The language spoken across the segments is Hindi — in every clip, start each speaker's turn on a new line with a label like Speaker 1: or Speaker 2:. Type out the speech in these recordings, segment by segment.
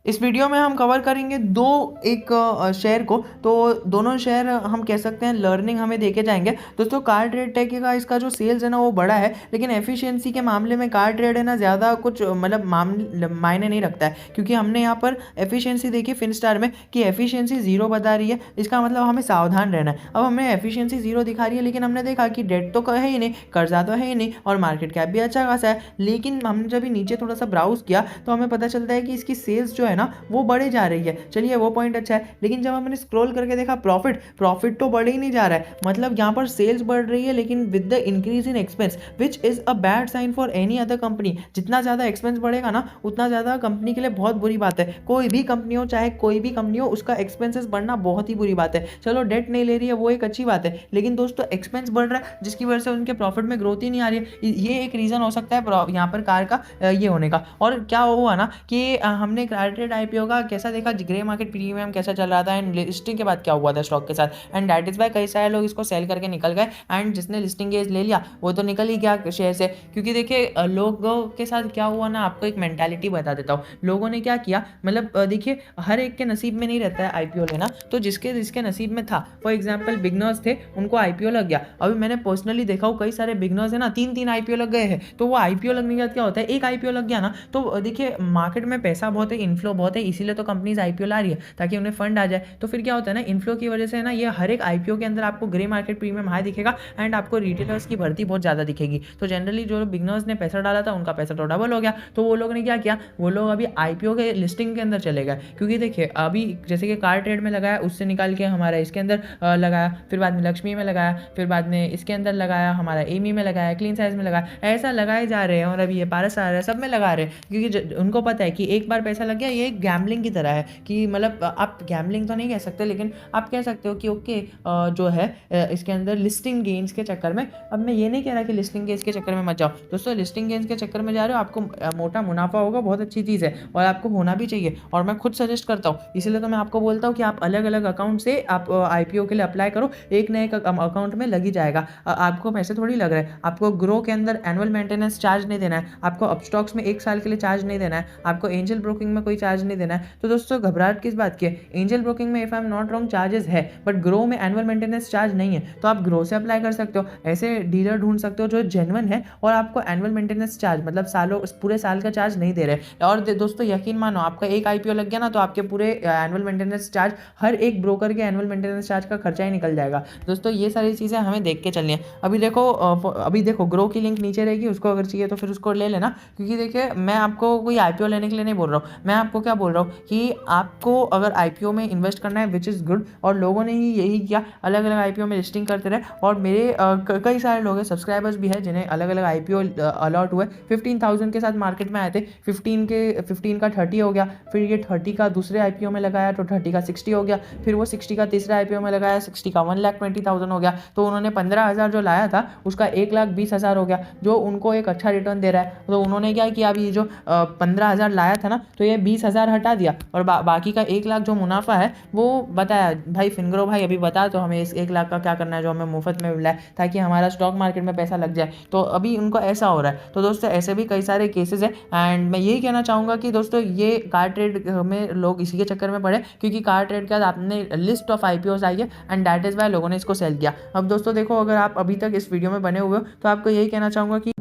Speaker 1: इस वीडियो में हम कवर करेंगे दो एक शेयर को। तो दोनों शेयर हम कह सकते हैं लर्निंग हमें देके जाएंगे। दोस्तों कार ट्रेड टेक का इसका जो सेल्स है ना वो बड़ा है, लेकिन एफिशिएंसी के मामले में कार ट्रेड है ना ज़्यादा कुछ मतलब मायने नहीं रखता है, क्योंकि हमने यहाँ पर एफिशिएंसी देखी फिनस्टार में कि एफिशिएंसी जीरो बता रही है। इसका मतलब हमें सावधान रहना है। अब हमें एफिशिएंसी जीरो दिखा रही है, लेकिन हमने देखा कि डेट तो है ही नहीं, कर्जा तो है ही नहीं, और मार्केट कैप भी अच्छा खासा है। लेकिन हमने जब नीचे थोड़ा सा ब्राउज किया तो हमें पता चलता है कि इसकी सेल्स जो है ना वो बढ़े जा रही है। चलिए वो पॉइंट अच्छा है, लेकिन जब हमने स्क्रॉल करके देखा प्रॉफिट तो बढ़ ही नहीं जा रहा है। मतलब यहाँ पर सेल्स बढ़ रही है, लेकिन with the increase in expense which is a bad sign for any other company. जितना ज़्यादा एक्सपेंस बढ़ेगा ना उतना ज़्यादा कंपनी के लिए बहुत बुरी बात है। कोई भी कंपनी हो, चाहे कोई भी कंपनी हो, उसका एक्सपेंसेस बढ़ना बहुत ही बुरी बात है। चलो डेट नहीं ले रही है वो एक अच्छी बात है, लेकिन दोस्तों एक्सपेंस बढ़ रहा है जिसकी वजह से उनके प्रॉफिट में ग्रोथ ही नहीं आ रही है। ये एक रीज़न हो सकता है यहाँ पर कार का ये होने का। और क्या हुआ ना कि हमने क्राइटेड आईपीओ का कैसा देखा, ग्रे मार्केट प्रीमियम कैसा चल रहा था, एंड लिस्टिंग के बाद क्या हुआ था स्टॉक के साथ, एंड दैट इज वाई कई सारे लोग इसको सेल करके निकल गए, एंड जिसने लिस्टिंग गेज ले लिया वो तो निकल ही गया शेयर से। क्योंकि देखिए लोगों के साथ क्या हुआ ना, आपको एक मेंटालिटी बता देता हूँ। लोगों ने क्या किया, मतलब देखिए हर एक के नसीब में नहीं रहता है आईपीओ लेना, तो जिसके जिसके नसीब में था, फॉर एग्जाम्पल बिगनर्स थे उनको आईपीओ लग गया। अभी मैंने पर्सनली देखा हूँ कई सारे बिगनर्स है ना, तीन तीन आईपीओ लग गए हैं। तो वो आईपीओ लगने के बाद क्या होता है, एक आईपीओ लग गया ना तो देखिए मार्केट में पैसा बहुत है, इनफ्लो बहुत है, इसीलिए तो कंपनीज आईपीओ ला रही है ताकि उन्हें फंड आ जाए। तो फिर क्या होता है ना, इनफ्लो की वजह से ना ये हर एक आईपीओ के अंदर आपको ग्रे मार्केट प्रीमियम हाई दिखेगा, एंड आपको रिटेलर्स की भर्ती बहुत ज़्यादा दिखेगी। तो जनरली जो बिगनर्स ने पैसा डाला था उनका पैसा तो डबल हो गया। तो वो लोग ने क्या किया, वो लोग अभी आईपीओ के लिस्टिंग के अंदर चले गए। क्योंकि देखिए अभी जैसे कि कार ट्रेड में लगाया, उससे निकाल के हमारा इसके अंदर लगाया, फिर बाद में लक्ष्मी में लगाया, फिर बाद में इसके अंदर लगाया, हमारा एमी में लगाया, क्लीन साइज में लगाया, ऐसा लगाए जा रहे हैं। और अभी ये पारस आ रहा है, सब में लगा रहे हैं, क्योंकि उनको पता है कि एक बार पैसा लग गया ये एक गैम्बलिंग की तरह है। कि मतलब आप गैम्बलिंग तो नहीं कह सकते, लेकिन आप कह सकते हो कि ओके जो है इसके अंदर लिस्टिंग गेन्स के चक्कर में, अब मैं ये नहीं कह रहा कि लिस्टिंग गेन्स के चक्कर में मत जाओ दोस्तों, लिस्टिंग गेन्स के चक्कर में जा रहे हो आपको मोटा मुनाफा होगा, बहुत अच्छी चीज़ है और आपको होना भी चाहिए, और मैं खुद सजेस्ट करता हूँ। इसीलिए तो मैं आपको बोलता हूँ कि आप अलग अलग अकाउंट से आप आईपीओ के लिए अप्लाई करो, एक नए अकाउंट में लग ही जाएगा। आपको पैसे थोड़ी लग रहे हैं, आपको ग्रो के अंदर एनुअल मेंटेनेंस चार्ज नहीं देना है, आपको अपस्टॉक्स में एक साल के लिए चार्ज नहीं देना है, आपको एंजल ब्रोकिंग में कोई चार्ज नहीं देना है। तो दोस्तों घबराहट किस बात की है, एंजल ब्रोकिंग में if I am not wrong charges है, बट ग्रो में एनुअल मेंटेनेंस चार्ज नहीं है। तो आप ग्रो से अप्लाई कर सकते हो, ऐसे डीलर ढूंढ सकते हो जो जेन्युइन है और आपको एनुअल मेंटेनेंस चार्ज मतलब सालों पूरे साल का चार्ज नहीं दे रहे। और दोस्तों यकीन मानो, आपका एक आईपीओ लग गया ना तो आपके पूरे एनुअल मेंटेनेंस चार्ज, हर एक ब्रोकर के एनुअल मेंटेनेंस चार्ज का खर्चा ही निकल जाएगा। दोस्तों ये सारी चीज़ें हमें देख के चलनी है। अभी देखो ग्रो की लिंक नीचे रहेगी, उसको अगर चाहिए तो फिर उसको ले लेना। क्योंकि देखिए मैं आपको कोई आईपीओ लेने के लिए नहीं बोल रहा हूँ, मैं आपको क्या बोल रहा हूँ कि आपको अगर आईपीओ में इन्वेस्ट करना है विच इज़ गुड, और लोगों ने ही यही किया, अलग अलग आईपीओ में लिस्टिंग करते रहे। और मेरे कई सारे लोग हैं, सब्सक्राइबर्स भी हैं जिन्हें अलग अलग आईपीओ अलॉट हुए। 15,000 के साथ मार्केट में आए थे, 15 का 30 हो गया, फिर ये 30 का दूसरे आईपीओ में लगाया तो 30 का 60 हो गया, फिर वो 60 का तीसरे आईपीओ में लगाया, 60 का 1,20,000 हो गया। तो उन्होंने 15,000 जो लाया था उसका 1,20,000 हो गया, जो उनको एक अच्छा रिटर्न दे रहा है। तो उन्होंने क्या किया, अभी ये जो 15,000 लाया था ना तो ये 20,000 हटा दिया, और बाकी का 1,00,000 जो मुनाफा है वो बताया भाई फिनग्रो भाई अभी बता तो हमें इस 1,00,000 का क्या करना है जो हमें मुफ्त में मिला है, ताकि हमारा स्टॉक मार्केट में पैसा लग जाए। तो अभी उनको ऐसा हो रहा है। तो दोस्तों ऐसे भी कई सारे केसेस है, एंड मैं यही कहना चाहूँगा कि दोस्तों ये कार ट्रेड में लोग इसी के चक्कर में पड़े, क्योंकि कार ट्रेड के बाद आपने लिस्ट ऑफ आईपीओस आई है, एंड दैट इज़ वाई लोगों ने इसको सेल किया। अब दोस्तों देखो, अगर आप अभी तक इस वीडियो में बने हुए हो तो आपको यही कहना चाहूँगा कि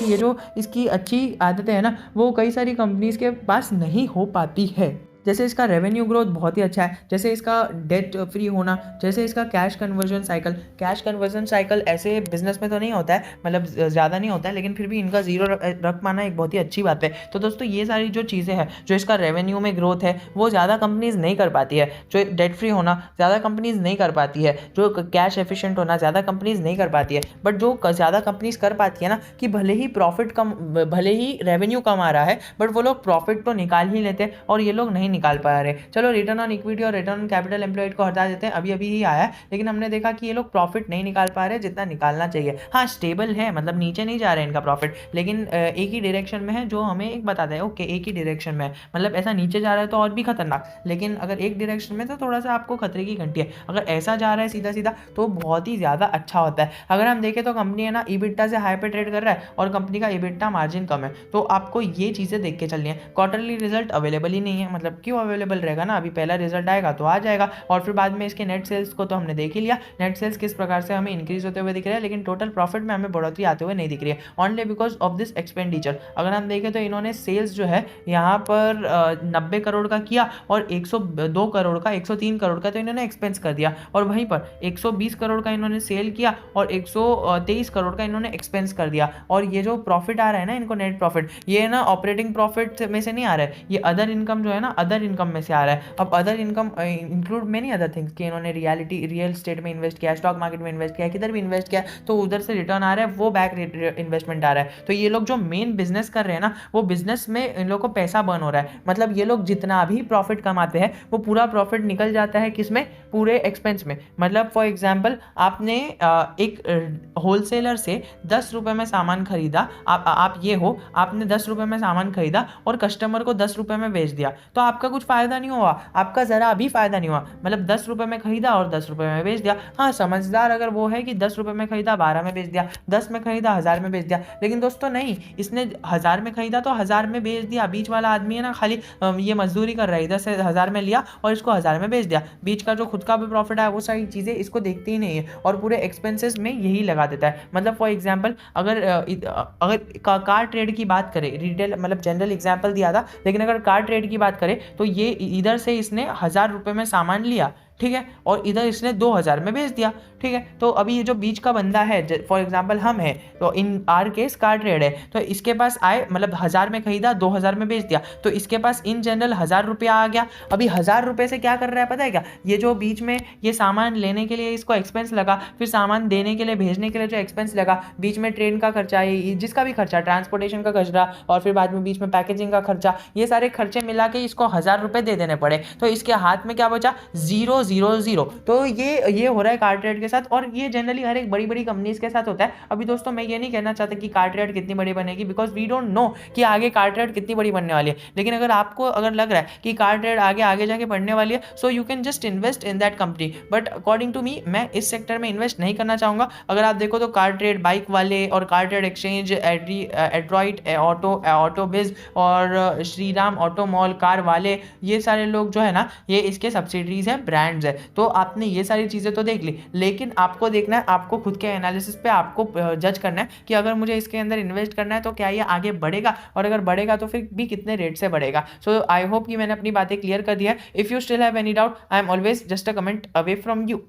Speaker 1: ये जो इसकी अच्छी आदतें हैं ना वो कई सारी कंपनीज के पास नहीं हो पाती है। जैसे इसका रेवेन्यू ग्रोथ बहुत ही अच्छा है, जैसे इसका डेट फ्री होना, जैसे इसका कैश कन्वर्जन साइकिल ऐसे बिजनेस में तो नहीं होता है, मतलब ज़्यादा नहीं होता है, लेकिन फिर भी इनका जीरो रख पाना एक बहुत ही अच्छी बात है। तो दोस्तों ये सारी जो चीज़ें हैं, जो इसका रेवेन्यू में ग्रोथ है वो ज़्यादा कंपनीज नहीं कर पाती है, जो डेट फ्री होना ज़्यादा कंपनीज नहीं कर पाती है, जो कैश एफिशिएंट होना ज़्यादा कंपनीज नहीं कर पाती है। बट जो ज़्यादा कंपनीज कर पाती है ना, कि भले ही प्रॉफिट कम, भले ही रेवेन्यू कम आ रहा है, बट वो लोग प्रॉफिट तो निकाल ही लेते हैं, और ये लोग नहीं निकाल पा रहे। चलो रिटर्न ऑन इक्विटी और रिटर्न ऑन कैपिटल एम्प्लॉयड को हटा देते हैं, अभी अभी ही आया है, लेकिन हमने देखा कि ये लोग प्रॉफिट नहीं निकाल पा रहे जितना निकालना चाहिए। हाँ स्टेबल है, मतलब नीचे नहीं जा रहे हैं इनका प्रॉफिट, लेकिन एक ही डायरेक्शन में है, जो हमें एक बताता है ओके एक ही डायरेक्शन में है, मतलब ऐसा नीचे जा रहा है तो और भी खतरनाक, लेकिन अगर एक डायरेक्शन में तो थोड़ा सा आपको खतरे की घंटी है, अगर ऐसा जा रहा है सीधा सीधा तो बहुत ही ज़्यादा अच्छा होता है। अगर हम देखें तो कंपनी है ना EBITDA से हाई पे ट्रेड कर रहा है और कंपनी का EBITDA मार्जिन कम है, तो आपको ये चीज़ें देख के चलनी है। क्वार्टरली रिजल्ट अवेलेबल ही नहीं है, मतलब क्यों अवेलेबल रहेगा ना, अभी पहला रिजल्ट आएगा तो आ जाएगा, और फिर बाद में इसके नेट सेल्स को तो हमने देख ही लिया, नेट सेल्स किस प्रकार से हमें इंक्रीज होते हुए दिख रहे हैं, लेकिन टोटल प्रॉफिट में हमें बढ़ोतरी आते हुए नहीं दिख रही है, only because of this expenditure. अगर हम देखें तो इन्होंने सेल्स जो है यहाँ पर 90 करोड़ का किया और 102 करोड़ का 103 करोड़ का तो इन्होंने एक्सपेंस कर दिया, और वहीं पर 120 करोड़ का इन्होंने सेल किया और 123 करोड़ का इन्होंने एक्सपेंस कर दिया। और ये जो प्रॉफिट आ रहा है ना इनको, नेट प्रॉफिट, ये ना ऑपरेटिंग प्रॉफिट में से नहीं आ रहा है, ये अदर इनकम जो है ना अदर इनकम में से आ रहा है। अब other income include many other things कि इन्होंने रियल स्टेट में इन्वेस्ट किया, स्टॉक मार्केट में इन्वेस्ट किया, किधर भी इन्वेस्ट किया, तो उधर से रिटर्न आ रहा है, वो बैक इन्वेस्टमेंट आ रहा है। तो ये लोग जो मेन बिजनेस कर रहे हैं ना, वो बिजनेस में इन लोग को पैसा बर्न हो रहा है, मतलब ये लोग जितना भी प्रॉफिट कमाते हैं वो पूरा प्रॉफिट निकल जाता है किसमें, पूरे एक्सपेंस में। मतलब फॉर एग्जांपल आपने एक होलसेलर से 10 रुपए में सामान खरीदा, आप ये हो, आपने 10 रुपए में सामान खरीदा और कस्टमर को 10 रुपए में बेच दिया, तो आपका कुछ फायदा नहीं हुआ, आपका जरा भी फायदा नहीं हुआ, मतलब 10 रुपए में खरीदा और 10 रुपए में बेच दिया। हाँ समझदार अगर वो है कि 10 रुपए में खरीदा 12 में बेच दिया, 10 में खरीदा 1000 में बेच दिया, लेकिन दोस्तों नहीं, इसने 1000 में खरीदा तो 1000 में बेच दिया। बीच वाला आदमी है ना खाली ये मजदूरी कर रहा है, इधर से 1000 में लिया और इसको 1000 में बेच दिया, बीच का जो खुद का भी प्रॉफिट है वो सारी चीज़ें इसको देखती ही नहीं है और पूरे एक्सपेंसेस में यही लगा देता है। मतलब फॉर एग्जांपल अगर कार ट्रेड की बात करें, रिटेल मतलब जनरल एग्जांपल दिया था, लेकिन अगर कार ट्रेड की बात करें तो ये इधर से इसने 1000 रुपये में सामान लिया, ठीक है, और इधर इसने 2000 में बेच दिया, ठीक है। तो अभी ये जो बीच का बंदा है, फॉर एग्जांपल हम हैं, तो इन आर केस कार ट्रेड है, तो इसके पास आए मतलब 1000 में खरीदा 2000 में बेच दिया, तो इसके पास इन जनरल 1000 रुपया आ गया। अभी 1000 रुपये से क्या कर रहा है पता है क्या, ये जो बीच में ये सामान लेने के लिए इसको एक्सपेंस लगा, फिर सामान देने के लिए भेजने के लिए जो एक्सपेंस लगा, बीच में ट्रेन का खर्चा, जिसका भी खर्चा, ट्रांसपोर्टेशन का खर्चा, और फिर बाद में बीच में पैकेजिंग का खर्चा, ये सारे खर्चे मिला के इसको 1000 रुपये दे देने पड़े, तो इसके हाथ में क्या बचा, 000। तो ये हो रहा है कार ट्रेड के साथ, और ये जनरली हर एक बड़ी बड़ी कंपनीज के साथ होता है। अभी दोस्तों मैं ये नहीं कहना चाहता कि कार ट्रेड कितनी बड़ी बनेगी, बिकॉज वी डोंट नो कि आगे कार ट्रेड कितनी बड़ी बनने वाली है, लेकिन अगर आपको अगर लग रहा है कि कार ट्रेड आगे आगे जाके बढ़ने वाली है, so you can just invest in that company, but according to me मैं इस सेक्टर में इन्वेस्ट नहीं करना चाहूँगा। अगर आप देखो तो कार ट्रेड बाइक वाले और car trade exchange, Adroit auto बिज और श्रीराम ऑटो मॉल कार वाले, ये सारे लोग जो है ना, ये इसके सब्सिडरीज हैं, ब्रांड्स है। तो आपने ये सारी चीज़ें तो देख ली, लेकिन आपको देखना है, आपको खुद के एनालिसिस पे आपको जज करना है कि अगर मुझे इसके अंदर इन्वेस्ट करना है तो क्या ये आगे बढ़ेगा, और अगर बढ़ेगा तो फिर भी कितने रेट से बढ़ेगा। सो आई होप कि मैंने अपनी बातें क्लियर कर दी है। If you still have any doubt, I am always just a comment away from you.